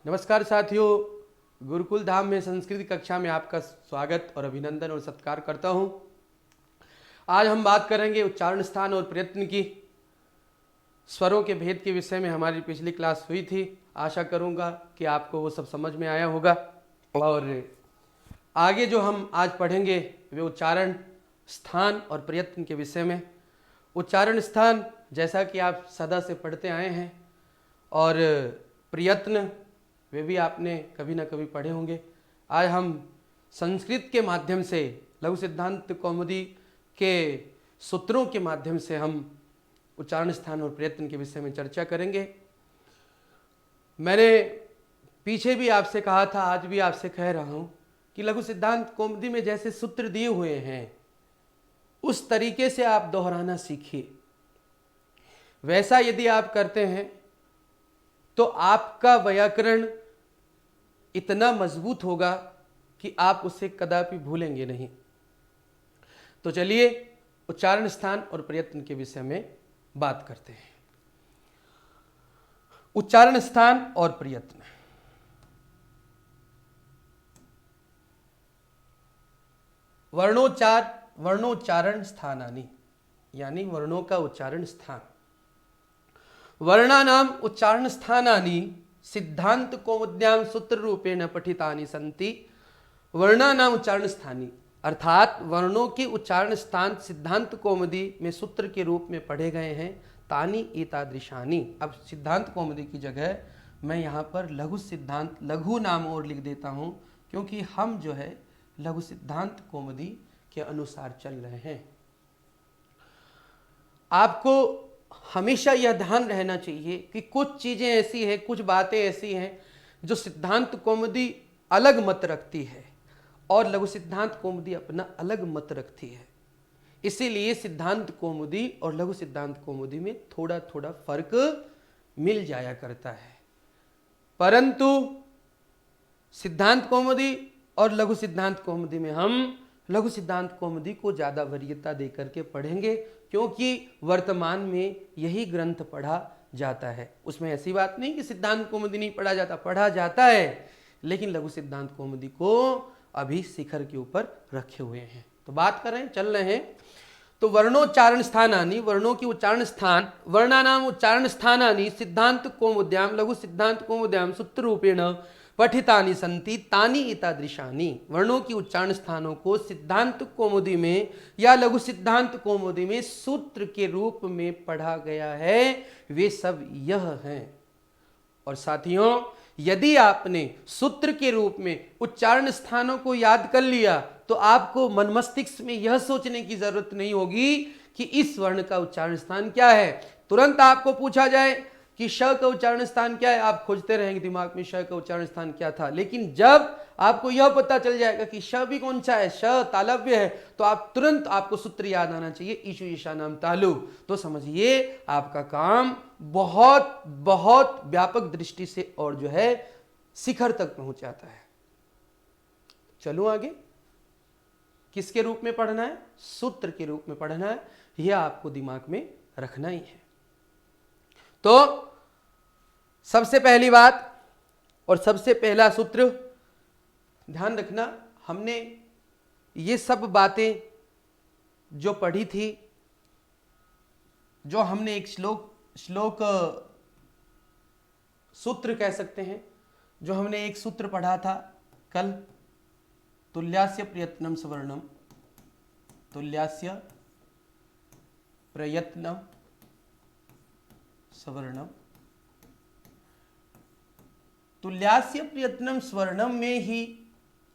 नमस्कार साथियों, गुरुकुल धाम में संस्कृत कक्षा में आपका स्वागत और अभिनंदन और सत्कार करता हूं। आज हम बात करेंगे उच्चारण स्थान और प्रयत्न की। स्वरों के भेद के विषय में हमारी पिछली क्लास हुई थी। आशा करूंगा कि आपको वो सब समझ में आया होगा। और आगे जो हम आज पढ़ेंगे वे उच्चारण स्थान और प्रयत्न के विषय में। उच्चारण स्थान जैसा कि आप सदा से पढ़ते आए हैं, और प्रयत्न वे भी आपने कभी ना कभी पढ़े होंगे। आज हम संस्कृत के माध्यम से लघु सिद्धांत कौमुदी के सूत्रों के माध्यम से हम उच्चारण स्थान और प्रयत्न के विषय में चर्चा करेंगे। मैंने पीछे भी आपसे कहा था, आज भी आपसे कह रहा हूं कि लघु सिद्धांत कौमुदी में जैसे सूत्र दिए हुए हैं उस तरीके से आप दोहराना सीखिए। वैसा यदि आप करते हैं तो आपका व्याकरण इतना मजबूत होगा कि आप उसे कदापि भूलेंगे नहीं। तो चलिए उच्चारण स्थान और प्रयत्न के विषय में बात करते हैं। उच्चारण स्थान और प्रयत्न। वर्णोच्चारण स्थानानि, यानी वर्णों का उच्चारण स्थान। वर्णानाम उच्चारण स्थानानि सिद्धांत कौमुद्याम सूत्र रूपेण पठितानि सन्ति। वर्णानाम उच्चारण स्थानी, अर्थात वर्णों के उच्चारण स्थान सिद्धांत कौमुदी में सूत्र के रूप में पढ़े गए हैं। तानि एतादृशानि। अब सिद्धांत कौमुदी की जगह मैं यहाँ पर लघु नाम और लिख देता हूँ, क्योंकि हम जो है लघु सिद्धांत कौमुदी के अनुसार चल रहे हैं। आपको हमेशा यह ध्यान रहना चाहिए कि कुछ चीजें ऐसी हैं, कुछ बातें ऐसी हैं जो सिद्धांत कौमुदी अलग मत रखती है और लघु सिद्धांत कौमुदी अपना अलग मत रखती है। इसीलिए सिद्धांत कौमुदी और लघु सिद्धांत कौमुदी में थोड़ा थोड़ा फर्क मिल जाया करता है, परंतु सिद्धांत कौमुदी और लघु सिद्धांत कौमुदी में हम लघु सिद्धांत कौमुदी को ज्यादा वरीयता देकर के पढ़ेंगे, क्योंकि वर्तमान में यही ग्रंथ पढ़ा जाता है। उसमें ऐसी बात नहीं कि सिद्धांत कौमुदी नहीं पढ़ा जाता, पढ़ा जाता है, लेकिन लघु सिद्धांत कौमुदी को अभी शिखर के ऊपर रखे हुए हैं। तो बात करें, चल रहे हैं। तो वर्णोच्चारण स्थानानि, वर्णों की उच्चारण स्थान। वर्णानाम उच्चारण स्थानानि सिद्धांत कौमुद्याम लघु सिद्धांत कौमुद्याम सूत्र रूपेण पठितानि सन्ति तानि एतादृशानि। वर्णों की उच्चारण स्थानों को सिद्धांत कौमुदी में या लघु सिद्धांत कौमुदी में सूत्र के रूप में पढ़ा गया है, वे सब यह हैं। और साथियों, यदि आपने सूत्र के रूप में उच्चारण स्थानों को याद कर लिया तो आपको मन मस्तिष्क में यह सोचने की जरूरत नहीं होगी कि इस वर्ण का उच्चारण स्थान क्या है। तुरंत आपको पूछा जाए कि श का उच्चारण स्थान क्या है, आप खोजते रहेंगे दिमाग में श का उच्चारण स्थान क्या था। लेकिन जब आपको यह पता चल जाएगा कि श भी कौन सा है, श तालव्य है, तो आप तुरंत आपको सूत्र याद आना चाहिए, ईशु ईशा नाम तालु। तो समझिए आपका काम बहुत बहुत व्यापक दृष्टि से और जो है शिखर तक पहुंच जाता है। चलूं आगे। किसके रूप में पढ़ना है? सूत्र के रूप में पढ़ना है, यह आपको दिमाग में रखना ही है। तो सबसे पहली बात और सबसे पहला सूत्र ध्यान रखना, हमने ये सब बातें जो पढ़ी थी, जो हमने एक श्लोक सूत्र कह सकते हैं, जो हमने एक सूत्र पढ़ा था कल, तुल्यास्य प्रयत्नम सवर्णम, तुल्यास्य प्रयत्नम सवर्णम। तुल्यास्य प्रयत्नम स्वर्णम में ही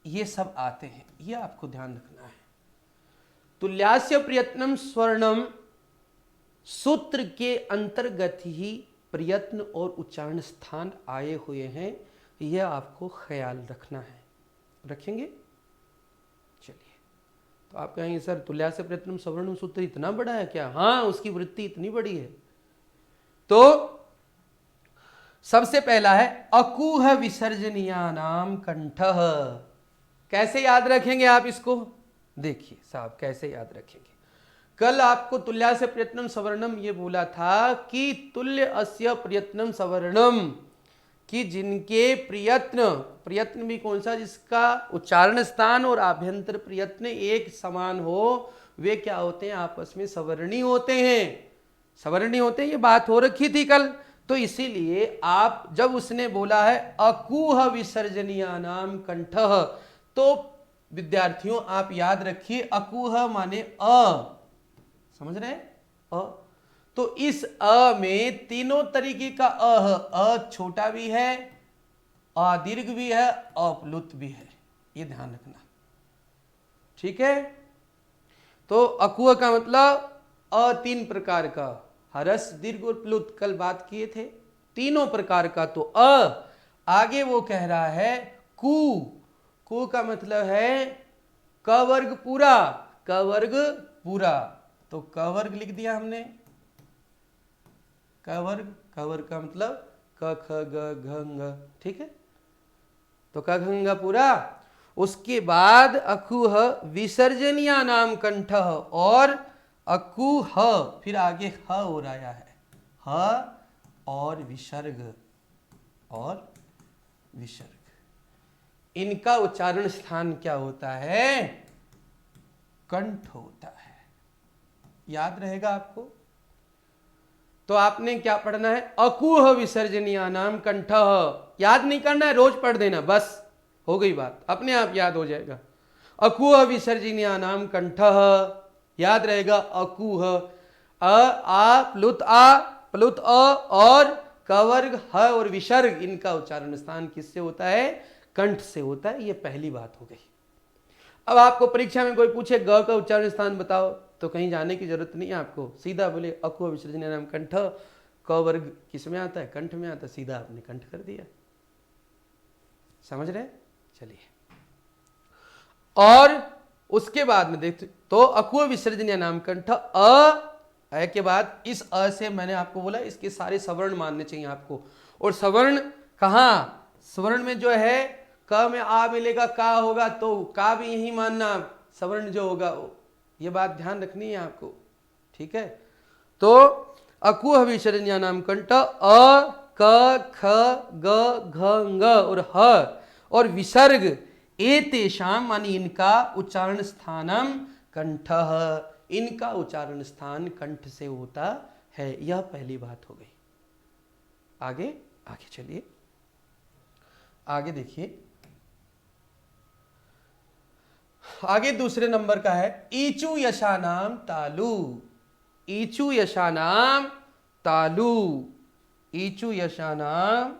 ये सब आते हैं, ये आपको ध्यान रखना है। तुल्यास्य प्रयत्नम स्वर्णम सूत्र के अंतर्गत ही प्रयत्न और उच्चारण स्थान आए हुए हैं, यह आपको ख्याल रखना है। रखेंगे? चलिए। तो आप कहेंगे सर तुल्यास्य प्रयत्नम सवर्णम सूत्र इतना बड़ा है क्या? हाँ, उसकी वृत्ति इतनी बड़ी है। तो सबसे पहला है अकुह विसर्जनीयानाम कंठः। कैसे याद रखेंगे आप इसको? देखिए साहब, कैसे याद रखेंगे। कल आपको तुल्यास्य प्रयत्नम सवर्णम ये बोला था कि तुल्य अस्य प्रयत्नम सवर्णम, कि जिनके प्रयत्न, प्रयत्न भी कौन सा, जिसका उच्चारण स्थान और आभ्यंतर प्रयत्न एक समान हो, वे क्या होते हैं, आपस में सवर्णी होते हैं। सवर्णी होते हैं, ये बात हो रखी थी कल। तो इसीलिए आप जब उसने बोला है अकुह विसर्जनीयानाम कंठः, तो विद्यार्थियों आप याद रखिए अकुह माने अ, समझ रहे हैं, अ। तो इस अ में तीनों तरीके का अ है। अ छोटा भी है, अ दीर्घ भी है, अपलुत भी है, ये ध्यान रखना, ठीक है। तो अकुह का मतलब अ तीन प्रकार का, हरस दीर्घ और प्लुत, कल बात किए थे, तीनों प्रकार का। तो अ, आगे वो कह रहा है कु, कु का मतलब है क वर्ग पूरा, क वर्ग पूरा, तो क वर्ग लिख दिया हमने, क वर्ग, क वर्ग का मतलब क ख ग घ ng, ठीक है। तो क ख ng पूरा। उसके बाद अकुह विसर्जनीय नाम कंठ, और अकुह फिर आगे ह हो रहा है, ह और विसर्ग, और विसर्ग, इनका उच्चारण स्थान क्या होता है, कंठ होता है। याद रहेगा आपको। तो आपने क्या पढ़ना है, अकुह विसर्जनीय नाम कंठ, याद नहीं करना है, रोज पढ़ देना, बस हो गई बात, अपने आप याद हो जाएगा। अकुह विसर्जनीय नाम कंठ, याद रहेगा अकुह, आ प्लुत अ और कवर्ग ह और विसर्ग, इनका उच्चारण स्थान किससे होता है, कंठ से होता है। ये पहली बात हो गई। अब आपको परीक्षा में कोई पूछे ग का उच्चारण स्थान बताओ, तो कहीं जाने की जरूरत नहीं है आपको, सीधा बोले अकुह विसर्जनीय नाम कंठ, क वर्ग किस में आता है, कंठ में आता है, सीधा आपने कंठ कर दिया। समझ रहे, चलिए। और उसके बाद में देखते, तो अकुह विसर्जनीय नाम कंठ, अ के बाद इस अ से मैंने आपको बोला इसके सारे सवर्ण मानने चाहिए आपको। और सवर्ण कहाँ, स्वर्ण में जो है क में आ मिलेगा, का होगा, तो का भी यही मानना, सवर्ण जो होगा, ये बात ध्यान रखनी है आपको, ठीक है। तो अकुह विसर्जनीय नाम कंठ, अ क ख ग घ ng और ह और विसर्ग, एतेषाम मानी इनका उच्चारण स्थानम कंठः, इनका उच्चारण स्थान कंठ से होता है। यह पहली बात हो गई। आगे आगे चलिए, आगे देखिए, आगे दूसरे नंबर का है ईचु यशानाम तालु, ईचु यशानाम तालु, ईचु यशानाम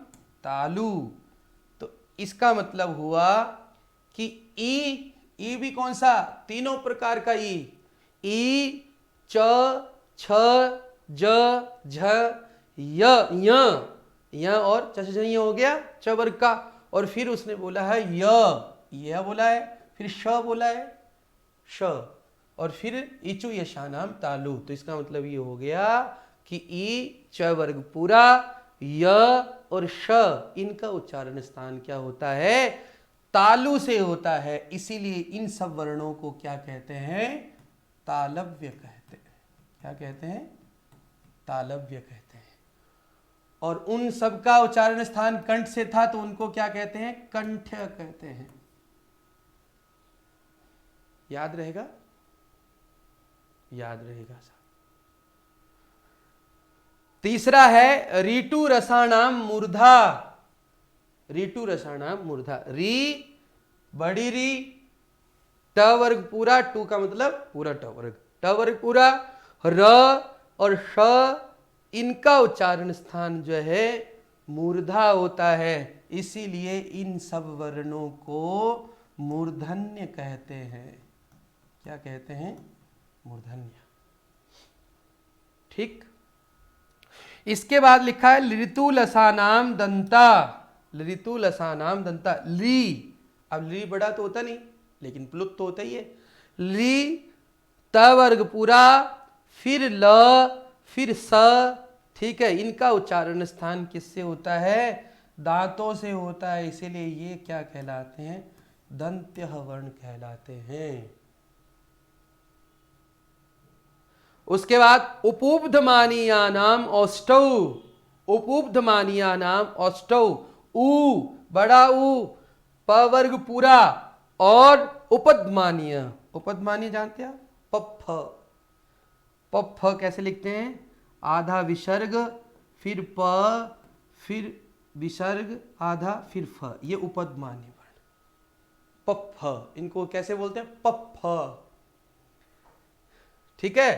तालु। तो इसका मतलब हुआ कि ई भी कौन सा, तीनों प्रकार का ई च छ ज झ य और च हो गया च वर्ग का। और फिर उसने बोला है य बोला है, फिर श बोला है श, और फिर ईचु यशानाम तालु। तो इसका मतलब ये हो गया कि ई च वर्ग पूरा, य और श, इनका उच्चारण स्थान क्या होता है, तालु से होता है। इसीलिए इन सब वर्णों को क्या कहते हैं, तालव्य कहते हैं। क्या कहते हैं, तालव्य कहते हैं। और उन सब का उच्चारण स्थान कंठ से था, तो उनको क्या कहते हैं, कंठ्य कहते हैं। याद रहेगा, याद रहेगा साहब। तीसरा है रीटु रसाणाम मूर्धा, रीटु रसाणाम मूर्धा, री बड़ी री, ट वर्ग पूरा, टू का मतलब पूरा ट वर्ग, ट वर्ग पूरा, र और श, इनका उच्चारण स्थान जो है मूर्धा होता है। इसीलिए इन सब वर्णों को मूर्धन्य कहते हैं। क्या कहते हैं, मूर्धन्य, ठीक। इसके बाद लिखा है लृतु लसानाम दंता, लृतु लसानाम दंता, ली, अब ली बड़ा तो होता नहीं, लेकिन प्लुत तो होता ही है। ली त वर्ग पूरा, फिर ल, फिर स, ठीक है। इनका उच्चारण स्थान किससे होता है, दांतों से होता है। इसीलिए ये क्या कहलाते हैं, दंत्य वर्ण कहलाते हैं। उसके बाद उपुब्धमानीया नाम औष्टौ, उपुब्धमानीया नाम औष्टौ, ऊ, बड़ा ऊ, प वर्ग पूरा और उपध्मानीय। उपध्मानीय जानते हैं आप? पफ। पफ कैसे लिखते हैं? आधा विसर्ग फिर प फिर विसर्ग आधा फिर फ, ये उपध्मानीय वर्ण पफ। इनको कैसे बोलते हैं? पफ। ठीक है,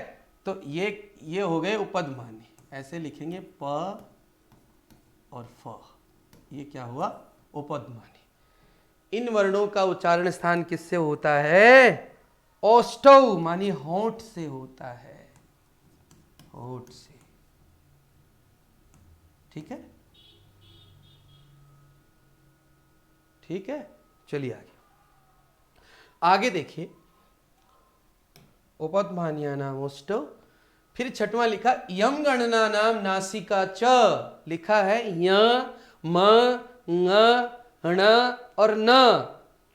तो ये हो गए उपध्मानीय। ऐसे लिखेंगे प और फ, ये क्या हुआ? उपध्मानीय। इन वर्णों का उच्चारण स्थान किससे होता है? ओष्ठौ मानी होंठ से होता है, होंठ से। ठीक है, ठीक है, चलिए आगे। आगे देखिए, उपध्मानीय नाम ओष्ठौ। फिर छठवां लिखा यम गणना नाम नासिका च, लिखा है य म ङ ण और न,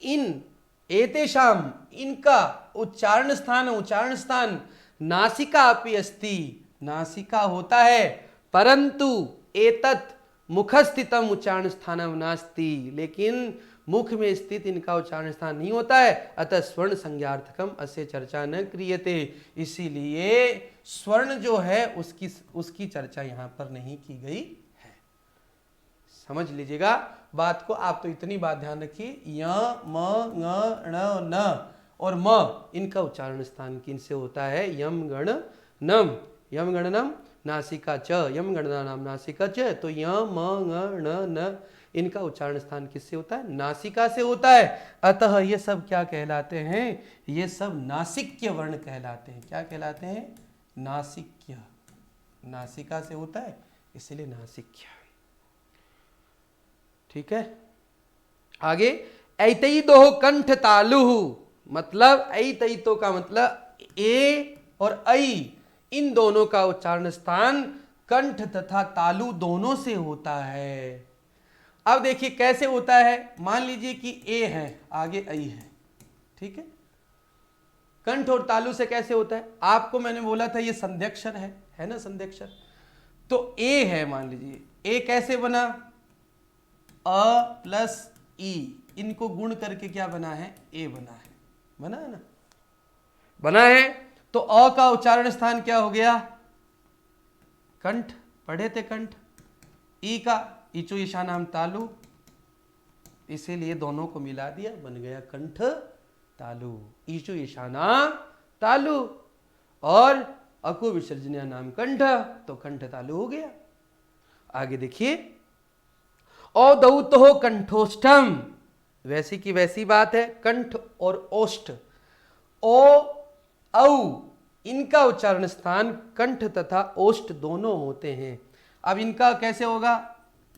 इन एतेषाम, इनका उच्चारण स्थान नासिका अपि अस्ति, नासिका होता है, परंतु एतत् मुखस्थितम उच्चारण स्थानम नास्ति, लेकिन मुख में स्थित इनका उच्चारण स्थान नहीं होता है। अतः स्वर्ण संज्ञार्थकम अस्य चर्चा न क्रियते, इसीलिए स्वर्ण जो है उसकी चर्चा यहां पर नहीं की गई है। समझ लीजिएगा बात को। आप तो इतनी बात ध्यान रखिए, य म ङ ण न और म, इनका उच्चारण स्थान किनसे होता है? यम गणनम, यम गणनम नासिका च, यम गणना नाम नासिका च। तो य म ङ ण न, इनका उच्चारण स्थान किससे होता है? नासिका से होता है। अतः ये सब क्या कहलाते हैं? ये सब नासिक्य वर्ण कहलाते हैं। क्या कहलाते हैं? नासिक्य। नासिका से होता है इसलिए नासिक्य। ठीक है, आगे ऐतैतो कंठ तालु, मतलब ऐतैतो का मतलब ए और ऐ, इन दोनों का उच्चारण स्थान कंठ तथा तालु दोनों से होता है। अब देखिए कैसे होता है। मान लीजिए कि ए है, आगे ऐ है, ठीक है। कंठ और तालु से कैसे होता है? आपको मैंने बोला था ये संध्यक्षर है ना, संध्यक्षर। तो ए है, मान लीजिए ए कैसे बना? अ प्लस ई, इनको गुण करके क्या बना है? ए बना है, बना है ना, बना है। तो अ का उच्चारण स्थान क्या हो गया? कंठ, पढ़े थे कंठ। ई का इचु ईशा नाम तालु, इसीलिए दोनों को मिला दिया, बन गया कंठ तालु। ईचु ईशा नाम तालु और अकु विसर्जनिया नाम कंठ, तो कंठ तालु हो गया। आगे देखिए, औदौतो कंठोष्ठम, वैसी की वैसी बात है, कंठ और ओष्ठ, ओ औ, इनका उच्चारण स्थान कंठ तथा ओष्ठ दोनों होते हैं। अब इनका कैसे होगा?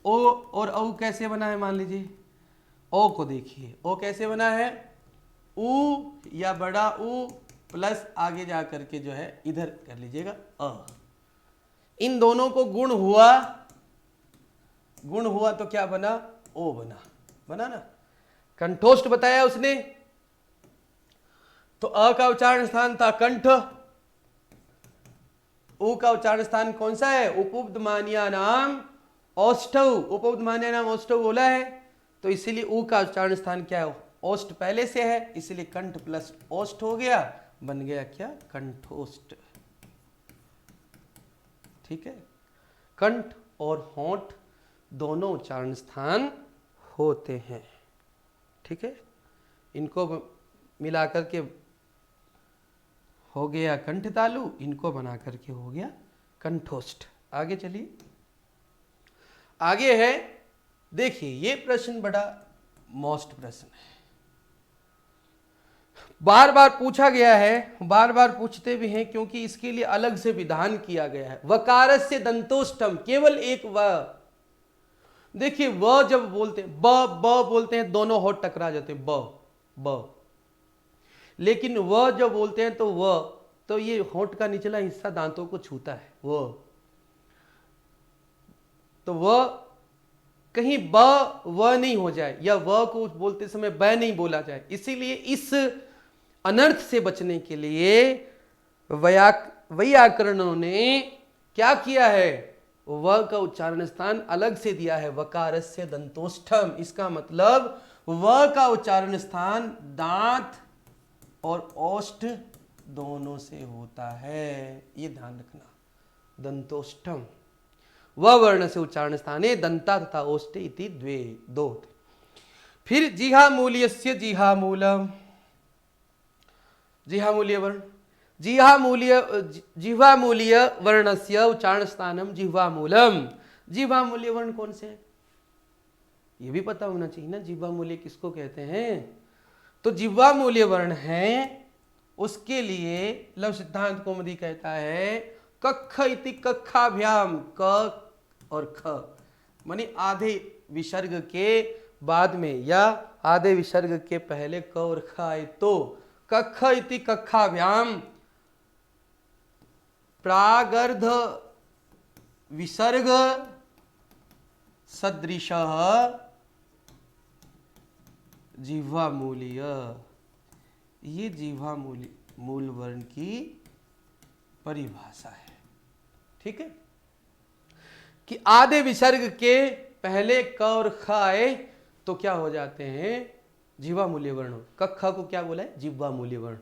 ओ और औ कैसे बना है? मान लीजिए ओ को देखिए, ओ कैसे बना है? ऊ या बड़ा ऊ प्लस आगे जा करके जो है इधर कर लीजिएगा अ, इन दोनों को गुण हुआ, गुण हुआ तो क्या बना? ओ बना, बना ना, कंठोष्ठ बताया उसने। तो अ का उच्चारण स्थान था कंठ, उ का उच्चारण स्थान कौन सा है? उपउद्मानीय नाम औष्ठौ, उपउद्मानीय नाम औष्ठौ बोला है, तो इसीलिए उ का उच्चारण स्थान क्या है? ओष्ठ पहले से है, इसलिए कंठ प्लस ओष्ठ हो गया, बन गया क्या? कंठोष्ठ। ठीक है, कंठ और होंठ दोनों उच्चारण स्थान होते हैं। ठीक है, इनको मिलाकर के हो गया कंठ तालु, इनको बना करके हो गया कंठोष्ठ। आगे चलिए, आगे है, देखिए ये प्रश्न बड़ा मोस्ट प्रश्न है, बार बार पूछा गया है, बार बार पूछते भी हैं, क्योंकि इसके लिए अलग से विधान किया गया है। वकारस्य दंतोष्टम, केवल एक व। देखिए व जब बोलते हैं, ब बोलते हैं, दोनों होठ टकरा जाते हैं, ब। लेकिन व जब बोलते हैं तो व, तो ये होठ का निचला हिस्सा दांतों को छूता है, व। तो व कहीं ब व नहीं हो जाए, या व को बोलते समय ब नहीं बोला जाए, इसीलिए इस अनर्थ से बचने के लिए वैयाकरणों ने क्या किया है? व का उच्चारण स्थान अलग से दिया है, वकारस्य दंतोष्ठम। इसका मतलब व का उच्चारण स्थान दांत और ओष्ठ दोनों से होता है, ये ध्यान रखना। दंतोष्ठम व वर्ण से उच्चारण स्थाने दंता तथा ओष्ठे इति द्वे दो। फिर जिहा मूल्यस्य जिहा मूलम, जिहा मूल्य वर्ण, जिह्वा मूल्य वर्णस्य उच्चारण स्थानम जिह्वा मूलम। जिह्वा मूल्य वर्ण कौन से है ये भी पता होना चाहिए ना, जिह्वा मूल्य किसको कहते हैं। तो जिह्वा मूल्य वर्ण है, उसके लिए लव सिद्धांत कौमुदी कहता है कक्ख इति कक्षाभ्याम, क और ख माने आधे विसर्ग के बाद में या आधे विसर्ग के पहले क और ख आए तो कक्ख इति कक्षाभ्याम प्रागर्ध विसर्ग सदृशः जिह्वा मूल्य। ये जिह्वा मूल वर्ण की परिभाषा है, ठीक है, कि आधे विसर्ग के पहले क और ख आए तो क्या हो जाते हैं, जिह्वा मूल्य वर्ण। कक्ख को क्या बोला है, जिह्वा मूल्य वर्ण।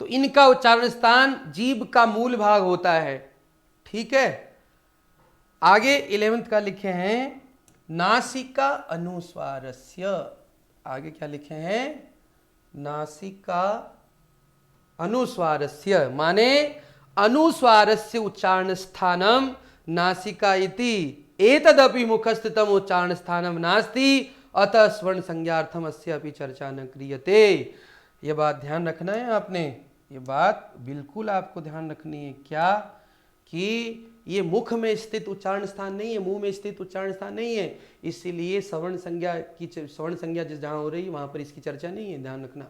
तो इनका उच्चारण स्थान जीभ का मूल भाग होता है, ठीक है। आगे 11th का लिखे हैं नासिका अनुस्वारस्य। आगे क्या लिखे हैं, नासिका अनुस्वारस्य माने अनुस्वारस्य उच्चारण स्थानम नासिका इति एतदपि मुखस्थितम उच्चारण स्थानम नास्ति अतः स्वर्ण संज्ञार्थम अस्य अपि चर्चा न क्रियते। ये बात ध्यान रखना है आपने, ये बात बिल्कुल आपको ध्यान रखनी है। क्या कि ये मुख में स्थित उच्चारण स्थान नहीं है, मुंह में स्थित उच्चारण स्थान नहीं है, इसीलिए सवर्ण संज्ञा जिस जहां हो रही है वहां पर इसकी चर्चा नहीं है, ध्यान रखना,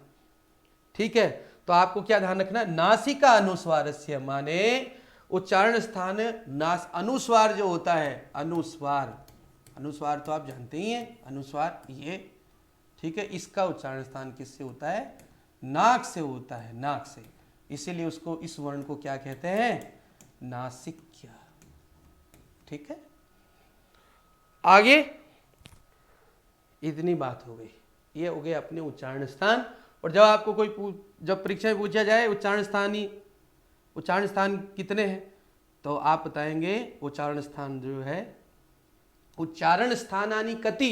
ठीक है। तो आपको क्या ध्यान रखना, नासिका अनुस्वारस्य माने उच्चारण स्थान नास, अनुस्वार जो होता है, अनुस्वार, अनुस्वार तो आप जानते ही हैं, अनुस्वार ये, ठीक है, इसका उच्चारण स्थान किससे होता है, नाक से होता है, नाक से, इसीलिए उसको इस वर्ण को क्या कहते हैं, नासिक्य, ठीक है। आगे इतनी बात हो गई, ये हो गए अपने उच्चारण स्थान। और जब आपको कोई जब परीक्षा में पूछा जाए उच्चारण स्थान कितने हैं, तो आप बताएंगे उच्चारण स्थान जो है, उच्चारण स्थानानि कति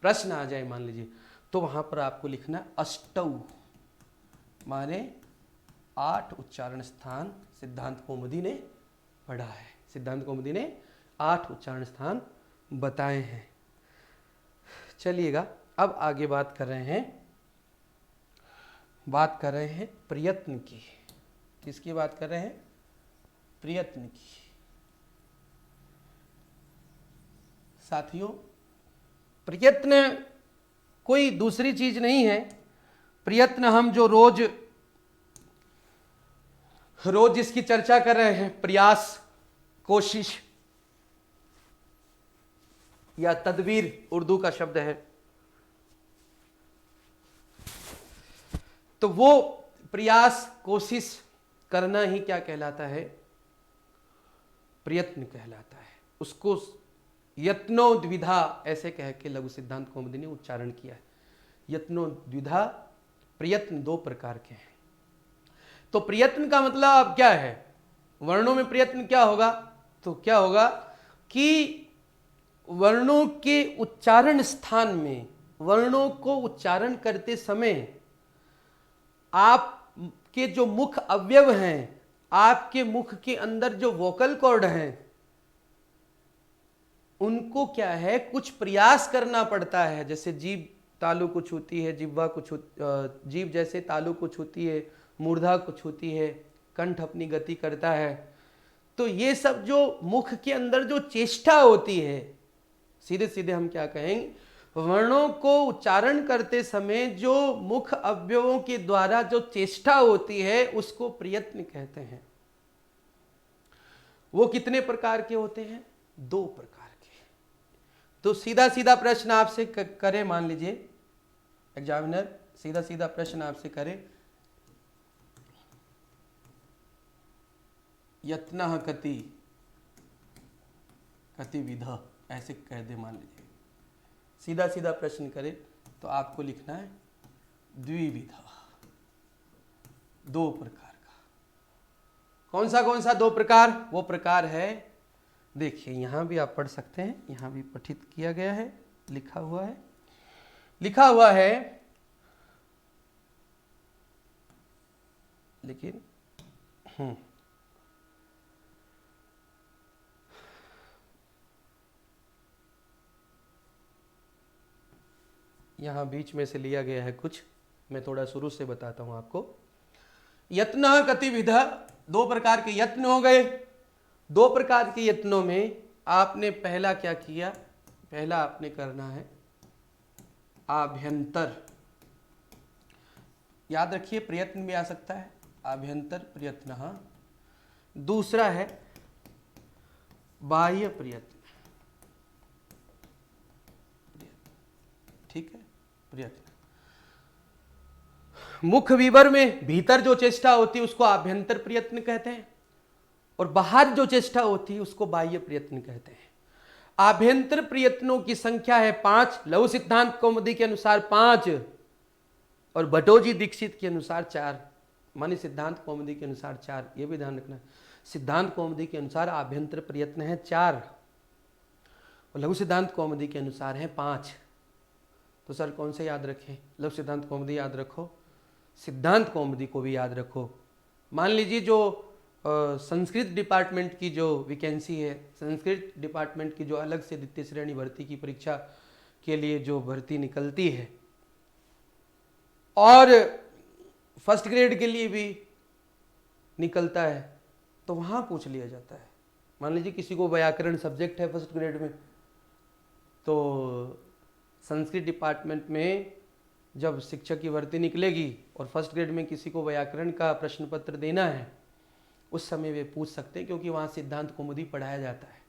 प्रश्न आ जाए मान लीजिए, तो वहां पर आपको लिखना अष्टौ, माने 8 उच्चारण स्थान सिद्धांत कौमुदी ने पढ़ा है। सिद्धांत कौमुदी ने 8 उच्चारण स्थान बताए हैं। चलिएगा अब आगे बात कर रहे हैं प्रयत्न की। किसकी बात कर रहे हैं, प्रयत्न की। साथियों प्रयत्न कोई दूसरी चीज नहीं है, प्रयत्न हम जो रोज जिसकी चर्चा कर रहे हैं, प्रयास, कोशिश या तदबीर उर्दू का शब्द है, तो वो प्रयास कोशिश करना ही क्या कहलाता है, प्रयत्न कहलाता है। उसको यत्नो द्विधा ऐसे कह के लघु सिद्धांत कौमुदी ने उच्चारण किया है। यत्नो द्विधा, प्रयत्न 2 प्रकार के हैं। तो प्रयत्न का मतलब अब क्या है, वर्णों में प्रयत्न क्या होगा, तो क्या होगा कि वर्णों के उच्चारण स्थान में, वर्णों को उच्चारण करते समय आपके जो मुख अवयव हैं, आपके मुख के अंदर जो वोकल कॉर्ड हैं, उनको क्या है, कुछ प्रयास करना पड़ता है। जैसे जीभ तालु को छूती है, जीभ जैसे तालु को छूती है, मूर्धा को छूती है, कंठ अपनी गति करता है। तो ये सब जो मुख के अंदर जो चेष्टा होती है, सीधे सीधे हम क्या कहेंगे, वर्णों को उच्चारण करते समय जो मुख अवयवों के द्वारा जो चेष्टा होती है उसको प्रयत्न कहते हैं। वो कितने प्रकार के होते हैं, 2 प्रकार के। तो सीधा सीधा प्रश्न आपसे करे, मान लीजिए एग्जामिनर सीधा सीधा प्रश्न आपसे करे, यत्नः कति कतिविध, ऐसे कह दे मान लीजिए, सीधा सीधा प्रश्न करे तो आपको लिखना है द्विविध, दो प्रकार का। कौन सा दो प्रकार? वो प्रकार है, देखिए यहां भी आप पढ़ सकते हैं, यहां भी पठित किया गया है, लिखा हुआ है, लेकिन यहां बीच में से लिया गया है कुछ, मैं थोड़ा शुरू से बताता हूं आपको। यत्न गतिविध, दो प्रकार के यत्न हो गए। दो प्रकार के यत्नों में आपने पहला क्या किया? पहला आपने करना है आभ्यंतर, याद रखिए प्रयत्न भी आ सकता है, आभ्यंतर प्रयत्न। दूसरा है बाह्य प्रयत्न, ठीक है, प्रयत्न। मुख विवर में भीतर जो चेष्टा होती है उसको आभ्यंतर प्रयत्न कहते हैं, और बाहर जो चेष्टा होती है उसको बाह्य प्रयत्न कहते हैं। आभ्यंतर प्रयत्नों की संख्या है 5, लघु सिद्धांत कौमुदी के अनुसार 5 और भट्टोजी दीक्षित के अनुसार 4, मानी सिद्धांत कौमुदी के अनुसार 4। ये भी ध्यान रखना, सिद्धांत कौमुदी के अनुसार आभ्यंतर प्रयत्न है 4 और लघु सिद्धांत कौमुदी के अनुसार है 5। तो सर कौन से याद रखें? लघु सिद्धांत कौमुदी याद रखो, सिद्धांत कौमुदी को भी याद रखो। मान लीजिए जो संस्कृत डिपार्टमेंट की जो वैकेंसी है, संस्कृत डिपार्टमेंट की जो अलग से द्वितीय श्रेणी भर्ती की परीक्षा के लिए जो भर्ती निकलती है, और फर्स्ट ग्रेड के लिए भी निकलता है, तो वहाँ पूछ लिया जाता है। मान लीजिए किसी को व्याकरण सब्जेक्ट है फर्स्ट ग्रेड में, तो संस्कृत डिपार्टमेंट में जब शिक्षक की भर्ती निकलेगी और फर्स्ट ग्रेड में किसी को व्याकरण का प्रश्न पत्र देना है, उस समय वे पूछ सकते हैं, क्योंकि वहाँ सिद्धांत कौमुदी पढ़ाया जाता है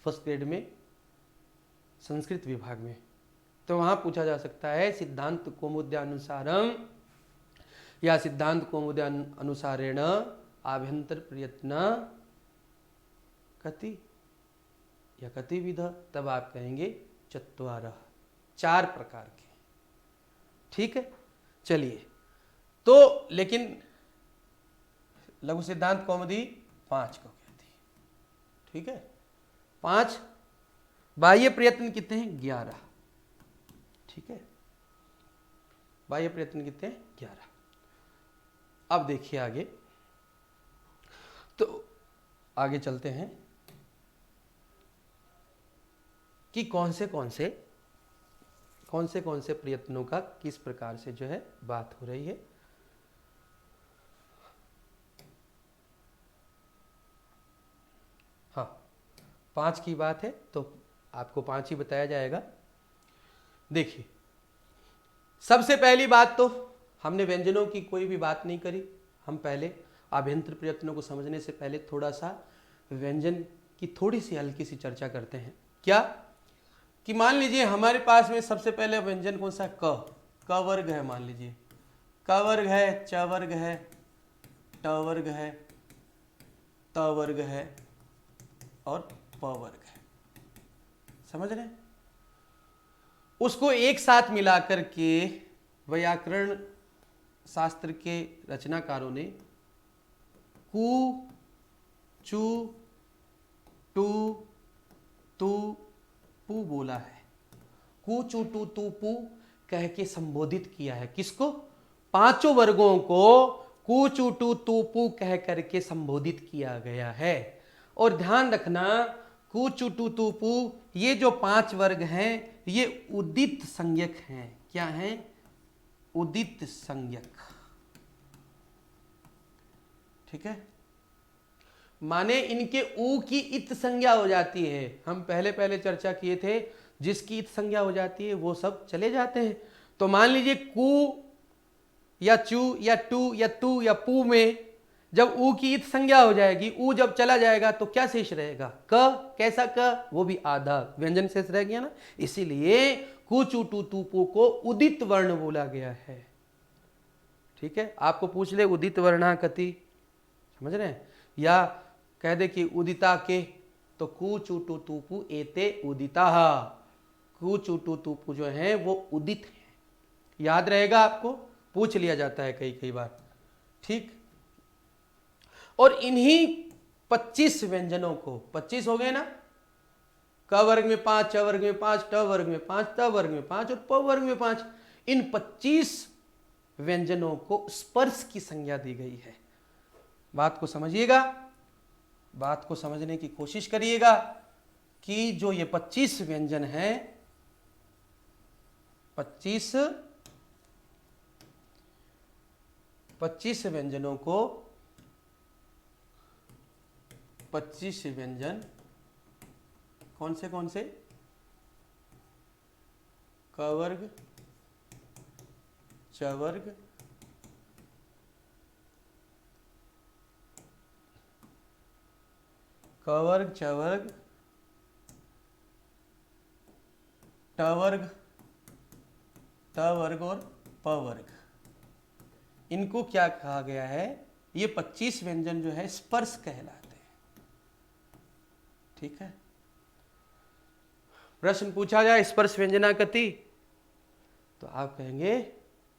फर्स्ट ग्रेड में संस्कृत विभाग में। तो वहाँ पूछा जा सकता है सिद्धांत कौमुद्यानुसारम या सिद्धांत कौमुद्यानुसारेण आभ्यंतर प्रयत्न कति या कतिविध, तब आप कहेंगे चत्वारः, 4 प्रकार के। ठीक है, चलिए। तो लेकिन लघु सिद्धांत कौमुदी 5 को कहती है, ठीक है, 5। बाह्य प्रयत्न कितने हैं? 11, ठीक है, बाह्य प्रयत्न कितने हैं? 11। अब देखिए आगे, तो आगे चलते हैं कि कौन से प्रयत्नों का किस प्रकार से जो है बात हो रही है। हाँ, 5 की बात है तो आपको 5 ही बताया जाएगा। देखिए, सबसे पहली बात तो हमने व्यंजनों की कोई भी बात नहीं करी। हम पहले आभ्यंतर प्रयत्नों को समझने से पहले थोड़ा सा व्यंजन की थोड़ी सी हल्की सी चर्चा करते हैं। क्या कि मान लीजिए हमारे पास में सबसे पहले व्यंजन कौन सा? क वर्ग है। मान लीजिए क वर्ग है, च वर्ग है, ट वर्ग है, त वर्ग है और प वर्ग है। समझ रहे हैं? उसको एक साथ मिलाकर के व्याकरण शास्त्र के रचनाकारों ने कु, चु, टू, तू, पू बोला है। कु, चु, टू, तू, पू कह के संबोधित किया है। किसको? 5 वर्गों को कु, चु, टू, तू, पू कह करके संबोधित किया गया है। और ध्यान रखना, कु, चु, टू, तू, पू ये जो 5 वर्ग हैं ये उदित संज्ञक हैं। क्या हैं? उदित संज्ञक। ठीक है, माने इनके ऊ की इत संज्ञा हो जाती है। हम पहले चर्चा किए थे, जिसकी इत संज्ञा हो जाती है वो सब चले जाते हैं। तो मान लीजिए कु या चू या टू या तू या पू में जब ऊ की इत संज्ञा हो जाएगी, ऊ जब चला जाएगा तो क्या शेष रहेगा? क। कैसा क? वो भी आधा व्यंजन शेष रह गया ना। इसीलिए कु, चू, टू, तू, पू को उदित वर्ण बोला गया है। ठीक है, आपको पूछ ले उदित वर्णा कति, समझ रहे हैं? या कह दे कि उदिता के तो कु चुटु तुपु एते उदिता। कु चुटु तुपु जो है वो उदित है। याद रहेगा, आपको पूछ लिया जाता है कई कई बार, ठीक। और इन्हीं 25 व्यंजनों को, 25 हो गए ना, क वर्ग में 5, च वर्ग में 5, ट वर्ग में 5, त वर्ग में 5 और प वर्ग में 5, इन 25 व्यंजनों को स्पर्श की संज्ञा दी गई है। बात को समझिएगा, बात को समझने की कोशिश करिएगा कि जो ये 25 व्यंजन हैं, 25 व्यंजनों को, 25 व्यंजन कौन से? क वर्ग, च वर्ग, क वर्ग, च वर्ग, ट वर्ग, त वर्ग और प वर्ग, इनको क्या कहा गया है? ये 25 व्यंजन जो है स्पर्श कहलाते हैं, ठीक है। प्रश्न पूछा जाए स्पर्श व्यंजना कति, तो आप कहेंगे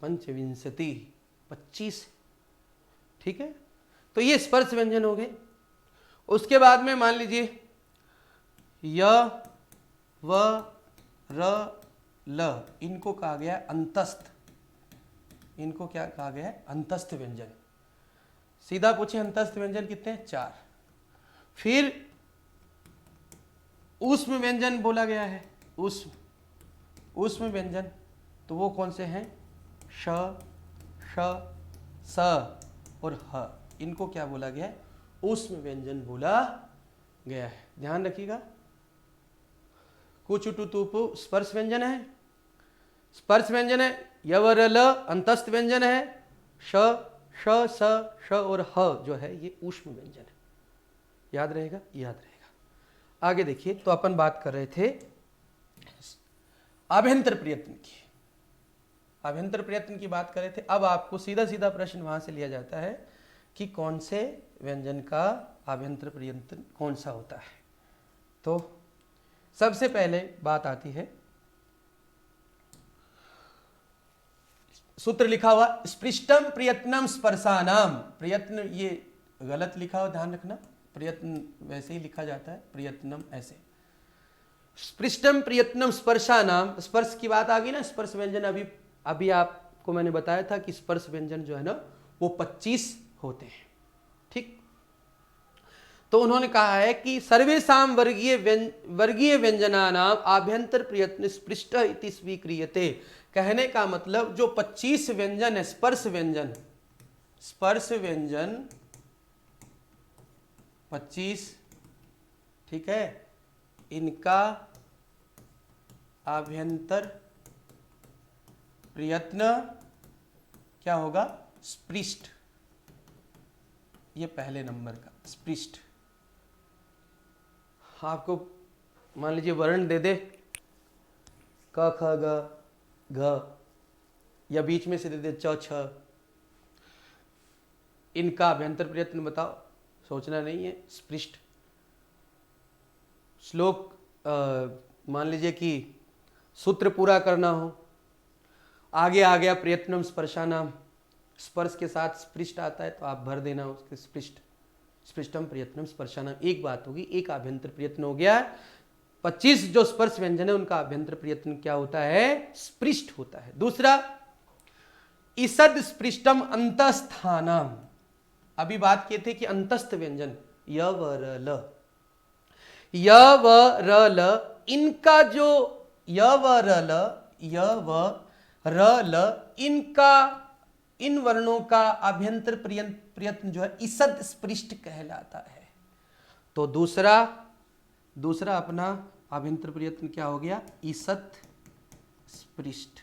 पंचविंशति, 25, ठीक है। तो ये स्पर्श व्यंजन हो गए। उसके बाद में मान लीजिए य, व, र, ल, इनको कहा गया अंतस्थ। इनको क्या कहा गया है? अंतस्थ व्यंजन। सीधा पूछे अंतस्थ व्यंजन कितने? 4। फिर ऊष्म व्यंजन बोला गया है, ऊष्म व्यंजन, तो वो कौन से हैं? श, श, स और ह, इनको क्या बोला गया है? ऊष्म व्यंजन बोला गया है। ध्यान रखिएगा। कुचुटु तुपु स्पर्श व्यंजन है, स्पर्श व्यंजन है। यवरल अंतस्थ व्यंजन है। श, श, स, श और ह जो है ये ऊष्म व्यंजन है। याद रहेगा, याद रहेगा। आगे देखिए, तो अपन बात कर रहे थे आभ्यंतर प्रयत्न की, आभ्यंतर प्रयत्न की बात कर रहे थे। अब आपको सीधा सीधा प्रश्न वहां से लिया जाता है कि कौन से व्यंजन का आभ्यंतर प्रयत्न कौन सा होता है। तो सबसे पहले बात आती है, सूत्र लिखा हुआ स्पृष्टम प्रयत्नम स्पर्शानाम। प्रयत्न ये गलत लिखा हुआ, ध्यान रखना। प्रयत्न वैसे ही लिखा जाता है, प्रयत्नम ऐसे। स्पृष्टम प्रयत्नम स्पर्शानाम, स्पर्श की बात आ गई ना। स्पर्श व्यंजन अभी आपको मैंने बताया था कि स्पर्श व्यंजन जो है ना वो 25 होते हैं, ठीक। तो उन्होंने कहा है कि सर्वेषां वर्गीय व्यंजनानाम आभ्यंतर प्रयत्न स्पृष्ट इति स्वीक्रियते। कहने का मतलब जो 25 व्यंजन है, स्पर्श व्यंजन 25, ठीक है, इनका आभ्यंतर प्रयत्न क्या होगा? स्पृष्ट। ये पहले नंबर का स्पृष्ट। आपको मान लीजिए वर्ण दे दे क ख ग घ, या बीच में से दे दे च छ, इनका अभ्यंतर प्रयत्न बताओ, सोचना नहीं है, स्पृष्ट। श्लोक मान लीजिए कि सूत्र पूरा करना हो, आगे आ गया प्रयत्नम स्पर्शानाम, स्पर्श के साथ स्पृष्ट आता है तो आप भर देना उसके स्पृष्ट, स्पृष्टम प्रयत्नम स्पर्शानाम। एक बात होगी, एक आभ्यंतर प्रयत्न हो गया। 25 जो स्पर्श व्यंजन है उनका आभ्यंतर प्रयत्न क्या होता है? स्पृष्ट होता है। दूसरा ईसद स्पृष्टम अंतस्थानम। अभी बात किए थे कि अंतस्थ व्यंजन य व र ल, य व र ल, इनका जो य व र ल, य व र ल, इनका, इन वर्णों का आभ्यंतर प्रयत्न जो है ईसद स्पृष्ट कहलाता है। तो दूसरा अपना आभ्यंतर प्रयत्न क्या हो गया? ईसद स्पृष्ट,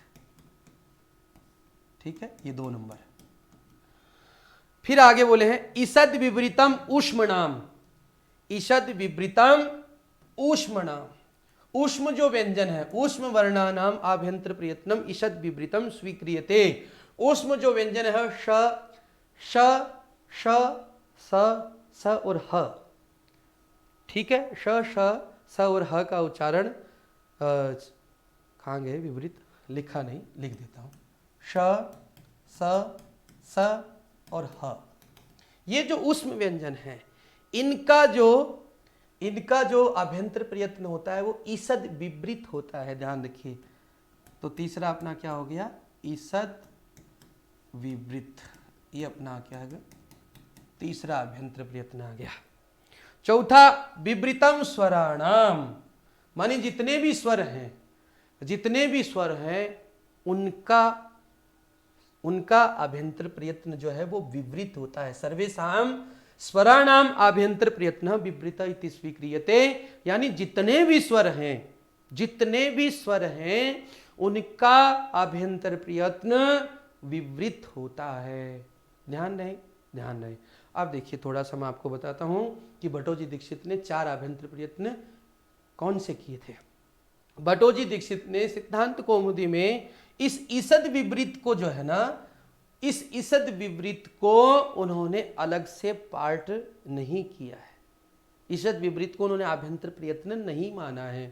ठीक है, ये 2 नंबर। फिर आगे बोले हैं ईसद विवृतम ऊष्मणाम। ईसद विवृतम ऊष्मणाम, ऊष्म जो व्यंजन है, ऊष्म वर्णानाम आभ्यंतर प्रयत्नम ईसद विवृतम स्वीक्रियते। ऊष्म जो व्यंजन है श, श, स, स और ह, ठीक है। श श स और ह का उच्चारण कहाँ गए विपरीत, लिखा नहीं, लिख देता हूँ। श स स और ह, ये जो उष्म व्यंजन है इनका जो अभ्यंतर प्रयत्न होता है वो ईसद विवृत होता है, ध्यान रखिए। तो तीसरा अपना क्या हो गया, ईसद विवृत, ये अपना क्या है, तीसरा अभ्यंतर प्रयत्न आ गया। चौथा विवृतम स्वराणाम, माने जितने भी स्वर हैं उनका अभ्यंतर प्रयत्न जो है वो विवृत होता है। सर्वेषां स्वराणाम आभ्यंतर प्रयत्न विवृत इति स्वीक्रियते, यानी जितने भी स्वर हैं उनका अभ्यंतर प्रयत्न विवृत होता है। ध्यान रहे। अब देखिए थोड़ा सा मैं आपको बताता हूं कि भट्टोजी दीक्षित ने 4 अभ्यंतर प्रयत्न कौन से किए थे। भट्टोजी दीक्षित ने सिद्धांत कौमुदी में इस ईसद विवृत को जो है ना, इस ईसद विवृत को उन्होंने अलग से पार्ट नहीं किया है। ईसद विवृत को उन्होंने आभ्यंतर प्रयत्न नहीं माना है।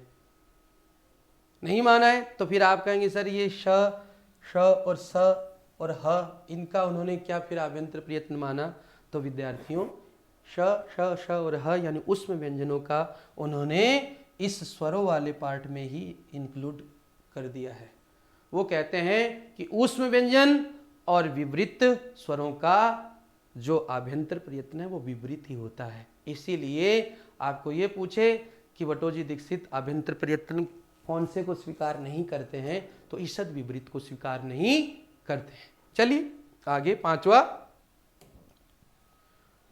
तो फिर आप कहेंगे सर ये श और स और ह, इनका उन्होंने क्या फिर आभ्यंतर प्रयत्न माना। तो विद्यार्थियों श और ह यानी उष्म व्यंजनों का उन्होंने इस स्वरों वाले पार्ट में ही इंक्लूड कर दिया है। वो कहते हैं कि उष्म व्यंजन और विवृत स्वरों का जो आभ्यंतर प्रयत्न है वो विवृत ही होता है। इसीलिए आपको ये पूछे कि भट्टोजी दीक्षित आभ्यंतर प्रयत्न कौन से को स्वीकार नहीं करते हैं, तो ईसद विवृत को स्वीकार नहीं करते हैं। चलिए आगे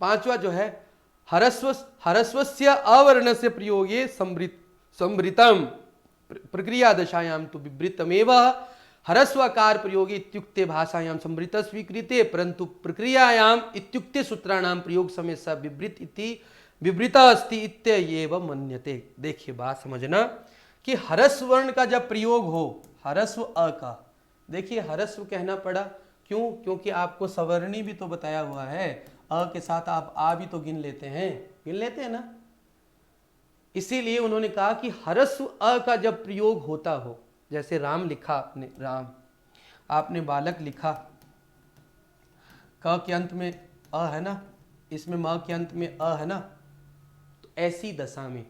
पांचवा जो है हरस्वस्य अवर्णस्य प्रयोगे संवृतम प्रक्रिया दशायां तो विवृतमेव हरस्वकार प्रयोगे इत्युक्ते भाषायां संवृत स्वीकृते, परंतु प्रक्रियायां इत्युक्ते सूत्राणां प्रयोग समय स विवृत अस्ति इत्येव मन्यते। देखिए बात समझना कि हरस्व वर्ण का जब प्रयोग हो, हरस्व अ का, देखिए हरस्व कहना पड़ा क्यों, क्योंकि आपको सवर्णी भी तो बताया हुआ है, अ के साथ आप आ भी तो गिन लेते हैं ना। इसीलिए उन्होंने कहा कि हरस्व अ का जब प्रयोग होता हो, जैसे राम लिखा आपने बालक लिखा, क के अंत में अ है ना, इसमें म के अंत में अ है ना, तो ऐसी दशा में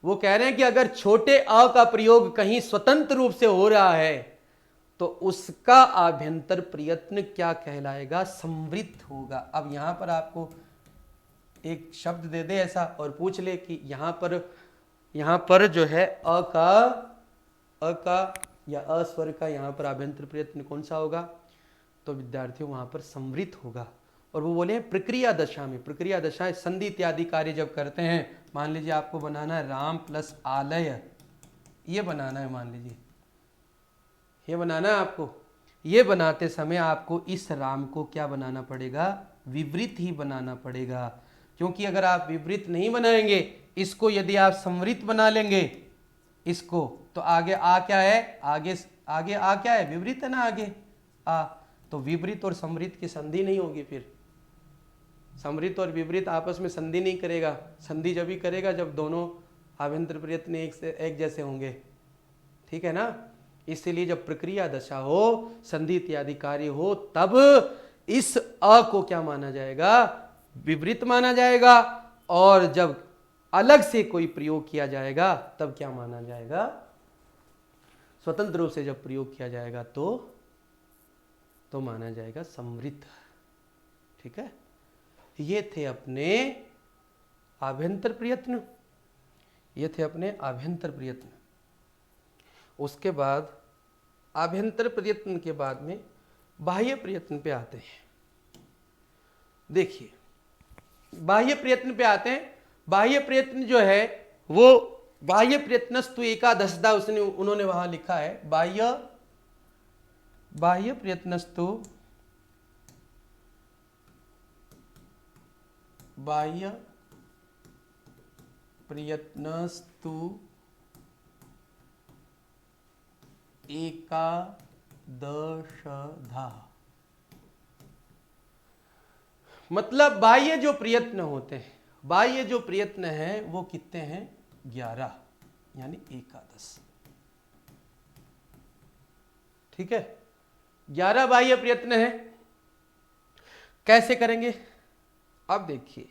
वो कह रहे हैं कि अगर छोटे अ का प्रयोग कहीं स्वतंत्र रूप से हो रहा है तो उसका आभ्यंतर प्रयत्न क्या कहलाएगा, संवृत होगा। अब यहां पर आपको एक शब्द दे दे ऐसा और पूछ ले कि यहां पर जो है अ का या अस्वर का यहां पर आभ्यंतर प्रयत्न कौन सा होगा, तो विद्यार्थियों वहां पर संवृत होगा। और वो बोले प्रक्रिया दशा संधि इत्यादि कार्य जब करते हैं, मान लीजिए आपको बनाना है राम प्लस आलय, ये बनाना है, मान लीजिए ये बनाना है आपको, ये बनाते समय आपको इस राम को क्या बनाना पड़ेगा, विवृत ही बनाना पड़ेगा। क्योंकि अगर आप विवृत नहीं बनाएंगे, इसको यदि आप संवृत बना लेंगे इसको, तो आगे आ क्या है, आगे आ क्या है, विवृत है ना, आगे आ, तो विवृत और संवृत की संधि नहीं होगी। फिर संवृत और विवृत आपस में संधि नहीं करेगा, संधि जब ही करेगा जब दोनों आभ्यंतर प्रयत्न एक जैसे होंगे, ठीक है ना। इसलिए जब प्रक्रिया दशा हो, संधि इत्यादि कार्य हो, तब इस अ को क्या माना जाएगा, विवृत माना जाएगा, और जब अलग से कोई प्रयोग किया जाएगा तब क्या माना जाएगा, स्वतंत्र रूप से जब प्रयोग किया जाएगा तो माना जाएगा संवृत। ठीक है, ये थे अपने आभ्यंतर प्रयत्न। उसके बाद आभ्यंतर प्रयत्न के बाद में बाह्य प्रयत्न पे आते हैं। देखिए बाह्य प्रयत्न पे आते हैं। बाह्य प्रयत्न जो है वो बाह्य प्रयत्नस्तु एकादशदा उन्होंने वहां लिखा है, बाह्य प्रयत्नस्तु एकादशधा, मतलब बाह्य जो प्रयत्न होते हैं बाह्य जो प्रयत्न है वो कितने हैं? 11 यानी एकादश। ठीक है, 11 बाह्य प्रयत्न है। कैसे करेंगे? अब देखिए,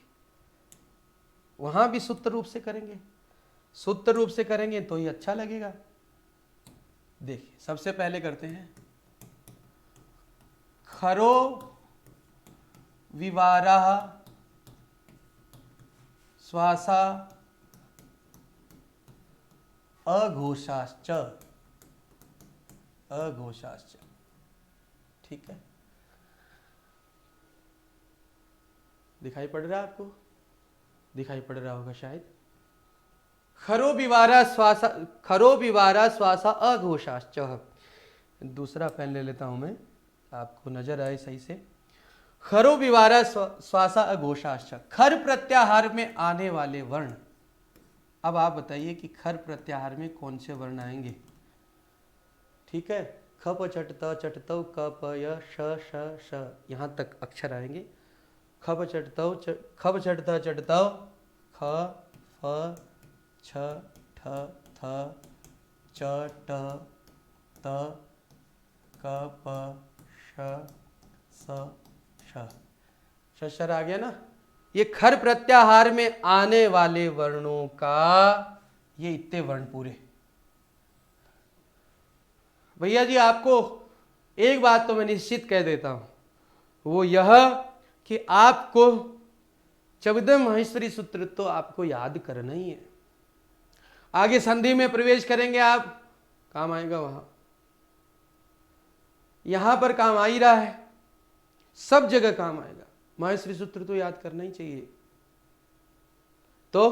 वहां भी सूत्र रूप से करेंगे, सूत्र रूप से करेंगे तो ही अच्छा लगेगा। देखिए सबसे पहले करते हैं खरो विवारः श्वासा अघोषाश्च, अघोषाश्च। ठीक है, दिखाई पड़ रहा है आपको? दिखाई पड़ रहा होगा शायद। खरो विवारा श्वासा अघोषाश्च। दूसरा पेन ले लेता हूं मैं, आपको नजर आए सही से। खरो विवारा श्वासा अघोषाश्च, खर प्रत्याहार में आने वाले वर्ण। अब आप बताइए कि खर प्रत्याहार में कौन से वर्ण आएंगे? ठीक है, खप चटता चटतव कप य श श श, यहां तक अक्षर आएंगे। खप चटता चटतव ख फ छ ठ थ च ट त क प श स श। शशर आ गया ना? ये खर प्रत्याहार में आने वाले वर्णों का ये इतने वर्ण पूरे। भैया जी आपको एक बात तो मैं निश्चित कह देता हूं, वो यह कि आपको चौदह महेश्वरी सूत्र तो आपको याद करना ही है। आगे संधि में प्रवेश करेंगे आप, काम आएगा वहां, यहां पर काम आ ही रहा है, सब जगह काम आएगा। महेश्वरी सूत्र तो याद करना ही चाहिए। तो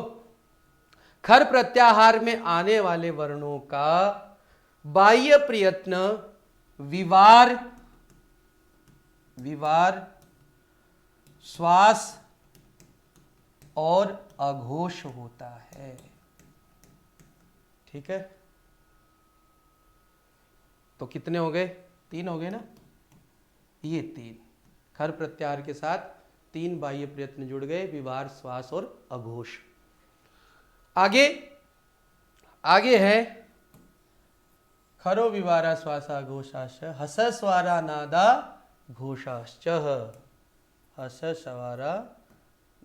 खर प्रत्याहार में आने वाले वर्णों का बाह्य प्रयत्न विवार, विवार, श्वास और अघोष होता है। ठीक है, तो कितने हो गए? 3 हो गए ना? ये 3 खर प्रत्याहार के साथ 3 बाह्य प्रयत्न जुड़ गए, विवार, श्वास और अघोष। आगे आगे है खरो विवारा श्वासा घोषाश्च हस स्वारा नादा घोषाश्च, हस स्वारा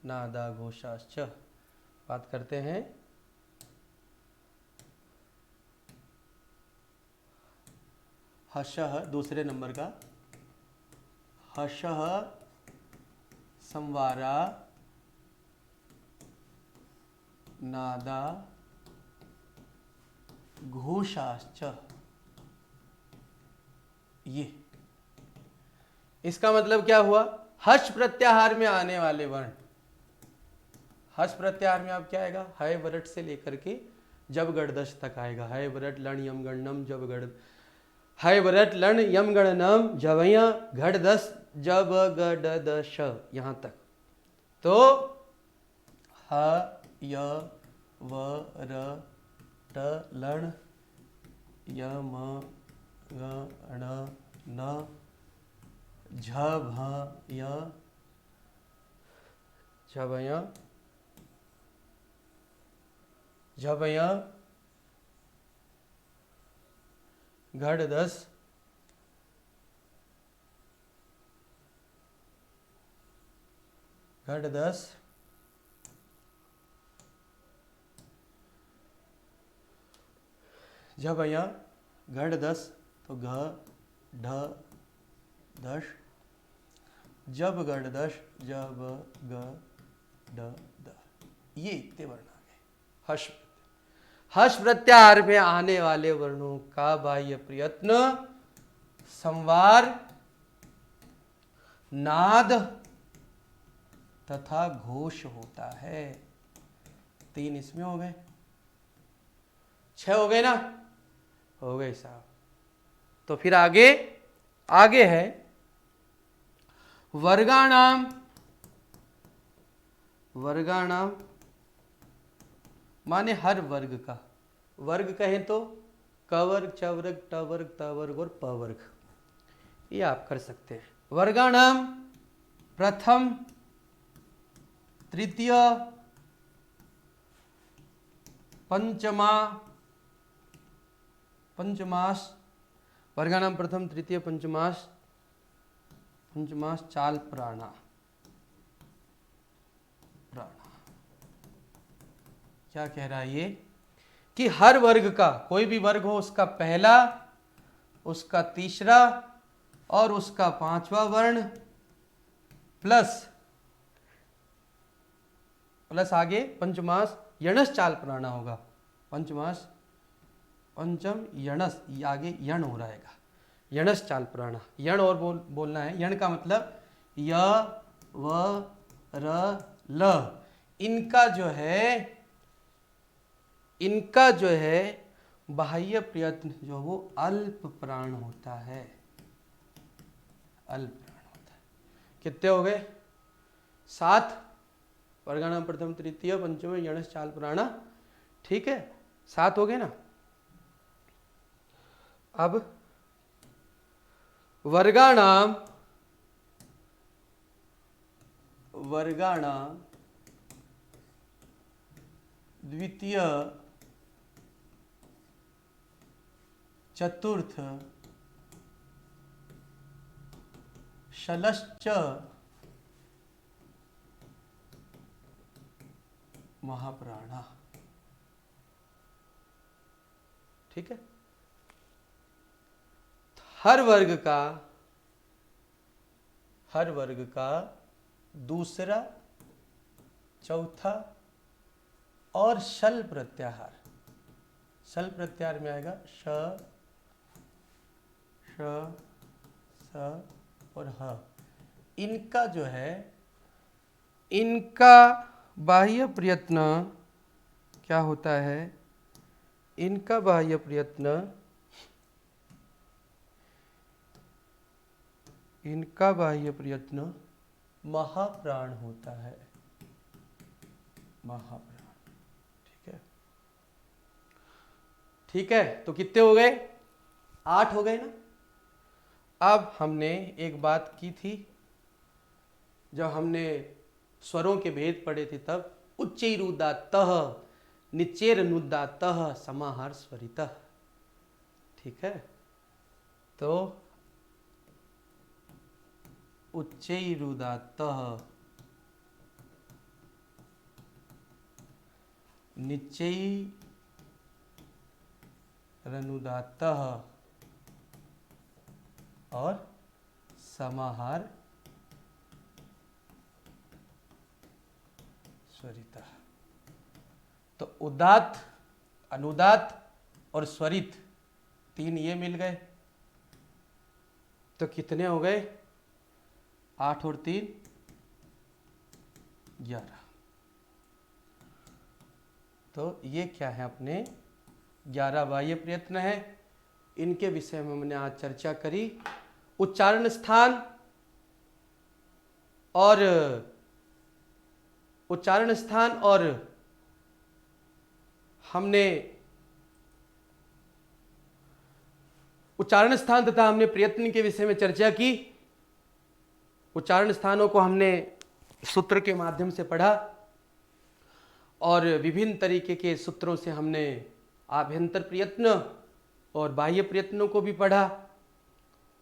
नादा घोषाश्च। बात करते हैं हशः, दूसरे नंबर का हशः संवारा नादा घोषाश्च। ये इसका मतलब क्या हुआ? हर्ष प्रत्याहार में आने वाले वर्ण। हर्ष प्रत्याहार में आप क्या आएगा? हय वरट से लेकर के जब गणदश तक आएगा। हय वरट लण यम गणनम जब गण, हय वरट लण यम गणनम जवया घटदश जब गडदश, यहां तक। तो ह य व र ट लण यम गण न झ भ य झभय झभय घटदश घटदश झभय घटदश, तो घ ढ दश जब गणदश जब ग ड द, ये इतने वर्ण आ गए। हर्ष हर्ष प्रत्याहार में आने वाले वर्णों का बाह्य प्रयत्न संवार, नाद तथा घोष होता है। 3 इसमें हो गए, 6 हो गए ना? हो गए साहब। तो फिर आगे आगे है वर्गाणाम, वर्गाणाम माने हर वर्ग का। वर्ग कहें तो क वर्ग, च वर्ग, ट वर्ग, त वर्ग और प वर्ग, ये आप कर सकते हैं। वर्गाणाम प्रथम, तृतीय, पंचमास वर्गाणाम प्रथम तृतीय पंचमास चाल प्राणा। क्या कह रहा है ये कि हर वर्ग का, कोई भी वर्ग हो, उसका पहला, उसका तीसरा और उसका पांचवा वर्ण प्लस आगे पंचमास यणस चाल प्राणा होगा। पंचमास पंचम यणस, आगे यण हो रहेगा, यणस चाल प्राणा। यण और बोलना है। यण का मतलब य व र ल। इनका जो है बाह्य प्रयत्न जो वो अल्प प्राण होता है, अल्प प्राण होता है। कितने हो गए? 7। वर्गाणाम प्रथम तृतीय पंचम यणस चाल प्राणा। ठीक है, 7 हो गए ना। अब वर्गाणाम द्वितीय चतुर्थ षष्ठ महाप्राणा। ठीक है, हर वर्ग का दूसरा, चौथा और शल प्रत्याहार। शल प्रत्याहार में आएगा श, स और ह। इनका जो है, इनका बाह्य प्रयत्न क्या होता है? इनका बाह्य प्रयत्न महाप्राण होता है, महाप्राण। ठीक है, ठीक है। तो कितने हो गए? 8 हो गए ना। अब हमने एक बात की थी, जब हमने स्वरों के भेद पढ़े थे, तब उच्चैरुदात्तः निचेरनुदात्तः समाहार स्वरितः। ठीक है, तो उच्चैरुदात्तः निचैरनुदात्तः और समाहार स्वरितः। तो उदात्त, अनुदात्त और स्वरित 3 ये मिल गए, तो कितने हो गए? 8 और 3 11। तो ये क्या है? अपने 11 बाह्य प्रयत्न है। इनके विषय में हमने आज चर्चा करी। उच्चारण स्थान और हमने उच्चारण स्थान तथा हमने प्रयत्न के विषय में चर्चा की। उच्चारण स्थानों को हमने सूत्र के माध्यम से पढ़ा और विभिन्न तरीके के सूत्रों से हमने आभ्यंतर प्रयत्न और बाह्य प्रयत्नों को भी पढ़ा,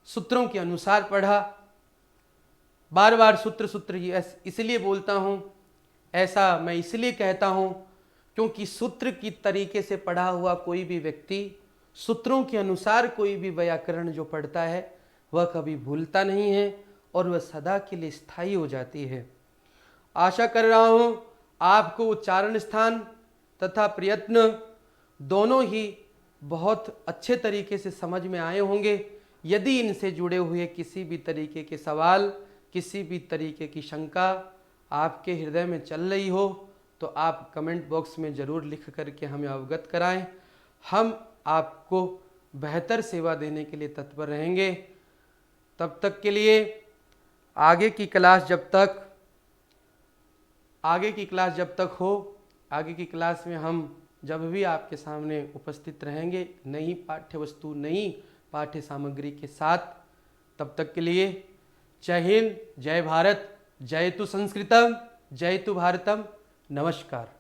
सूत्रों के अनुसार पढ़ा। बार बार सूत्र इसलिए बोलता हूँ, ऐसा मैं इसलिए कहता हूँ क्योंकि सूत्र की तरीके से पढ़ा हुआ कोई भी व्यक्ति सूत्रों के अनुसार कोई भी व्याकरण जो पढ़ता है वह कभी भूलता नहीं है और वह सदा के लिए स्थायी हो जाती है। आशा कर रहा हूँ आपको उच्चारण स्थान तथा प्रयत्न दोनों ही बहुत अच्छे तरीके से समझ में आए होंगे। यदि इनसे जुड़े हुए किसी भी तरीके के सवाल, किसी भी तरीके की शंका आपके हृदय में चल रही हो तो आप कमेंट बॉक्स में ज़रूर लिख करके हमें अवगत कराएं। हम आपको बेहतर सेवा देने के लिए तत्पर रहेंगे। तब तक के लिए आगे की क्लास जब तक हो, आगे की क्लास में हम जब भी आपके सामने उपस्थित रहेंगे नई पाठ्य वस्तु, नई पाठ्य सामग्री के साथ। तब तक के लिए जय हिंद, जय भारत, जय तु संस्कृतम, जय तु भारतम। नमस्कार।